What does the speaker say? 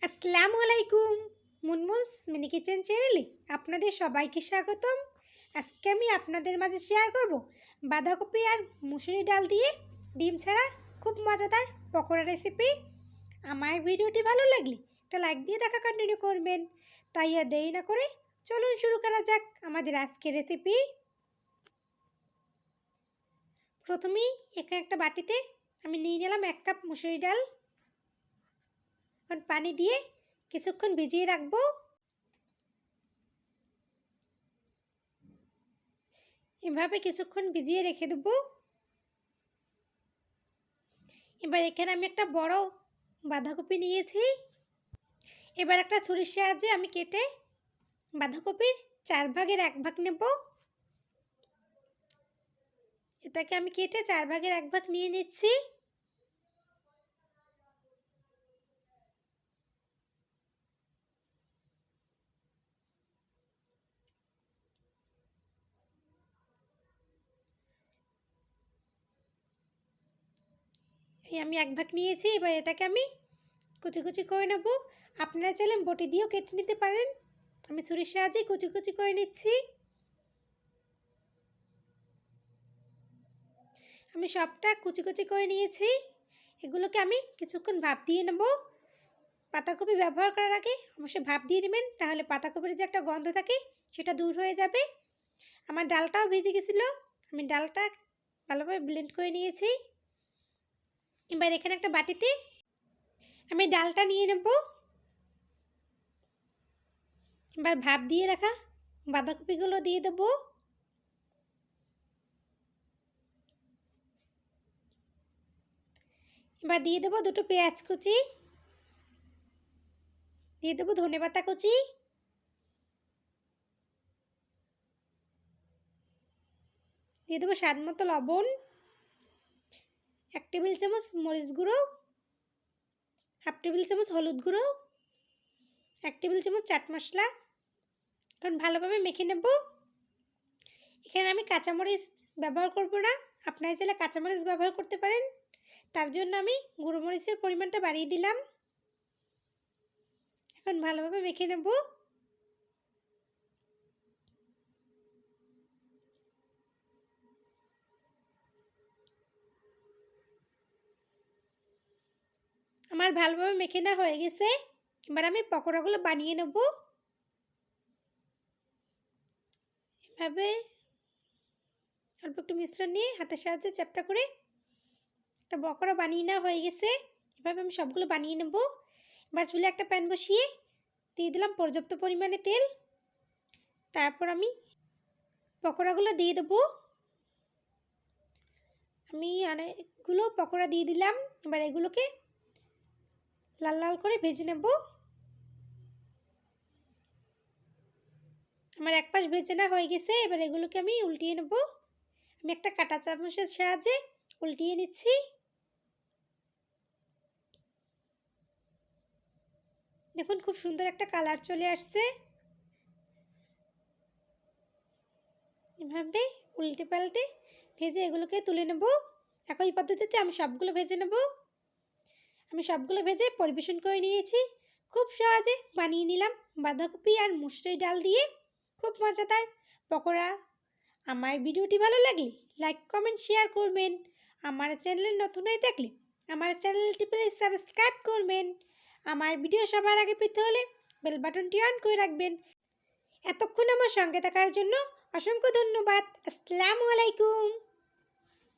আসসালামু আলাইকুম। মুনমুনস mini kitchen চ্যানেলে আপনাদের সবাইকে স্বাগতম। আজকে আমি আপনাদের মাঝে শেয়ার করব বাঁধাকপি আর মুসুরি ডাল দিয়ে ডিম ছাড়া খুব মজাদার পকোড়া রেসিপি। আমার ভিডিওটি ভালো লাগলে একটা লাইক দিয়ে দেখা কন্টিনিউ করবেন। তাই আর দেরি না করে চলুন শুরু করা যাক আমাদের আজকের রেসিপি। প্রথমেই এখানে একটা বাটিতে আমি নিয়ে নিলাম 1 কাপ মুসুরি ডাল। পানি দিয়ে কিছুক্ষণ ভিজিয়ে রাখবো। এভাবে কিছুক্ষণ ভিজিয়ে রেখে দেব। এবার এখানে আমি একটা বড় বাঁধাকপি নিয়েছি। এবার একটা ছুরির সাহায্যে আমি কেটে বাঁধাকপির 4 ভাগের 1 ভাগ নেব। এটাকে আমি কেটে 4 ভাগের 1 ভাগ নিয়ে নিচ্ছি। আমি 1 ভাগ নিয়েছি। এবার এটাকে আমি কুচি কুচি করে নেব। আপনারা চাইলে বটি দিয়েও কেটে নিতে পারেন। আমি ছুরির সাহায্যে কুচি কুচি করে নিচ্ছি। আমি সবটা কুচি কুচি করে নিয়েছি। এগুলোকে আমি কিছুক্ষণ ভাপ দিয়ে নেব। পাতাকপি ব্যবহার করার আগে অবশ্যই ভাপ দিয়ে নেবেন, তাহলে পাতাকপির যে একটা গন্ধ থাকে সেটা দূর হয়ে যাবে। আমার ডালটাও ভিজে গেছিলো, আমি ডালটা ভালোভাবে ব্লেন্ড করে নিয়েছি। এবার এখানে একটা বাটিতে আমি ডালটা নিয়ে নেব। এবার ভাপ দিয়ে রাখা বাঁধাকপিগুলো দিয়ে দেবো। এবার দিয়ে দেবো 2টো পেঁয়াজ কুচি, দিয়ে দেবো ধনেপাতা কুচি, দিয়ে দেবো স্বাদ মতো লবণ, 1 টেবিল চামচ মরিচ গুঁড়ো, 1/2 টেবিল চামচ হলুদ গুঁড়ো, 1 টেবিল চামচ চাট মশলা। এখন ভালোভাবে মেখে নেব। এখানে আমি কাঁচামরিচ ব্যবহার করব না, আপনারা চাইলে কাঁচামরিচ ব্যবহার করতে পারেন। তার জন্য আমি গুঁড়ো মরিচের পরিমাণটা বাড়িয়ে দিলাম। এখন ভালোভাবে মেখে নেব। আমার ভালোভাবে মেখে নেওয়া হয়ে গেছে। এবার আমি পকোড়াগুলো বানিয়ে নেব। এভাবে অল্প একটু মিশ্রণ নিয়ে হাতের সাহায্যে চ্যাপটা করে একটা পকোড়া বানিয়ে নেওয়া হয়ে গেছে। এভাবে আমি সবগুলো বানিয়ে নেব। এবার চুলে একটা প্যান বসিয়ে দিয়ে দিলাম পর্যাপ্ত পরিমাণে তেল। তারপর আমি পকোড়াগুলো দিয়ে দেবো। আমি অনেকগুলো পকোড়া দিয়ে দিলাম। এবার এগুলোকে লাল লাল করে ভেজে নেব। আমার এক পাশ ভেজে নেওয়া হয়ে গেছে। এবার এগুলোকে আমি উল্টিয়ে নেব। আমি একটা কাঁটা চামচের সাহায্যে উল্টিয়ে নিচ্ছি। দেখুন খুব সুন্দর একটা কালার চলে আসছে। এভাবে উল্টে পাল্টে ভেজে এগুলোকে তুলে নেব। একই পদ্ধতিতে আমি সবগুলো ভেজে নেব। আমি সবগুলো ভেজে পরিবেশন করে নিয়েছি। খুব সহজে বানিয়ে নিলাম বাঁধাকপি আর মুসুরি ডাল দিয়ে খুব মজাদার পকোড়া। আমার ভিডিওটি ভালো লাগলে লাইক কমেন্ট শেয়ার করবেন। আমার চ্যানেলে নতুন হয়ে থাকলে আমার চ্যানেলটি প্লিজ সাবস্ক্রাইব করবেন। আমার ভিডিও সবার আগে পেতে হলে বেল বাটনটি অন করে রাখবেন। এতক্ষণ আমার সঙ্গে থাকার জন্য অসংখ্য ধন্যবাদ। আসসালামু আলাইকুম।